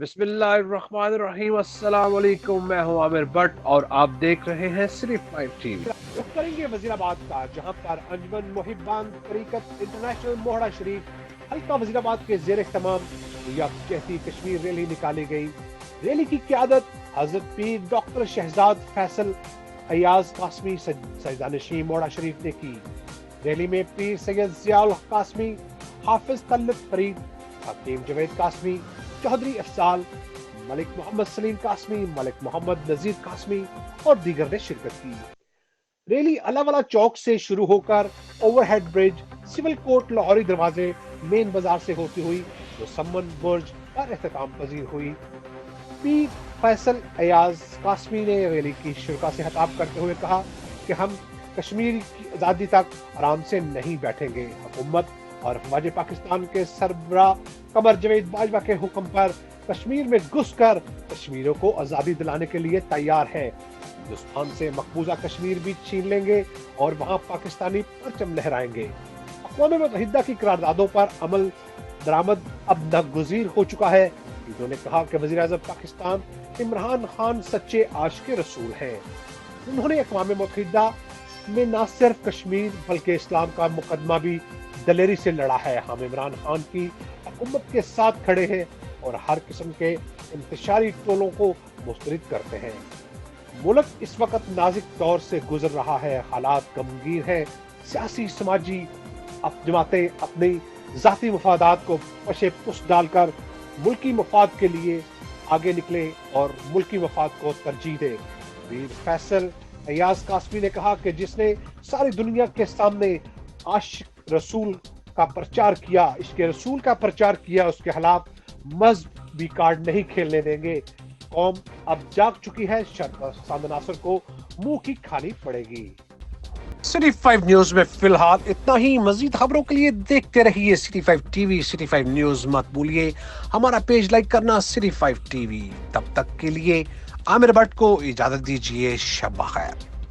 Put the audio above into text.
बिस्मिल्लाहिर्रहमानिर्रहीम। अस्सलाम वालेकुम। मैं हूं आमिर भट्ट और आप देख रहे हैं सिर्फ 5 टीवी। रुख करेंगे वजीराबाद का, जहां पर अंजुमन मुहिब्बान तरीकत इंटरनेशनल मोहड़ा शरीफ हल्का वजीराबाद के जेर इख्तिमाम कहती कश्मीर रैली निकाली गई। रैली की क़यादत हजरत पीर डॉक्टर शहजाद फैसल अयाज कासमी सजदानशीं मोहड़ा शरीफ ने की। रैली में पीर सैयद जियाउल कासमी, हाफिज तल्लत फरीद, हकीम जवेद कासमी, चौधरी अफसाल, मलिक मोहम्मद सलीम कासमी, मलिक मोहम्मद नजीर कासमी और दीगर ने शिरकत की। रैली अलावाला चौक से शुरू होकर overhead bridge, civil court, Lahori दरवाजे, मेन बाजार से होती हुई मुसम्मन बुर्ज पर एहतमाम पजीर हुई। पीर फैसल अयाज कासमी ने रैली की शुरा से खिताब करते हुए कहा कि हम कश्मीर की आज़ादी तक आराम से नहीं बैठेंगे। हुकूमत और अफवाज पाकिस्तान के सरबराह कमर जवेद बाजवा के हुक्म पर कश्मीर में घुसकर कश्मीरियों को आज़ादी दिलाने के लिए तैयार है। हिंदुस्तान से मकबूजा कश्मीर भी छीन लेंगे और वहां पाकिस्तानी परचम लहराएंगे। अक़वाम मुत्तहिदा की करारदादों पर अमल दरामद अब नागुज़ीर हो चुका है। उन्होंने कहा कि वज़ीर-ए-आज़म पाकिस्तान इमरान खान सच्चे आशिक़े रसूल हैं। उन्होंने अक़वाम मुत्तहिदा में न सिर्फ कश्मीर बल्कि इस्लाम का मुकदमा भी दलेरी से लड़ा है। हम इमरान खान की हुकूमत के साथ खड़े हैं और हर किस्म के इंतशारी टोलों को मुस्तरद करते हैं। मुल्क इस वक्त नाजुक दौर से गुजर रहा है, हालात गमगीन हैं। सियासी समाजी जमातें अपनी जाती मफादात को पशे पुश डालकर मुल्की मफाद के लिए आगे निकले और मुल्की मफाद को तरजीह दे। पीर फैसल अयाज कासमी ने कहा कि जिसने सारी दुनिया के सामने आशिक रसूल का प्रचार किया, इसके रसूल का प्रचार किया, उसके खिलाफ मज़हब भी कार्ड नहीं खेलने देंगे। कौम अब जाग चुकी है, शर्त नासर को मुंह की खानी पड़ेगी। सिर्फ 5 न्यूज में फिलहाल इतना ही। मजीद खबरों के लिए देखते रहिए सिटी 5 टीवी। सिटी 5 न्यूज मत भूलिए हमारा पेज लाइक करना, सिटी 5 टीवी। तब तक के लिए आमिर भट्ट को इजाजत दीजिए। शब बखैर।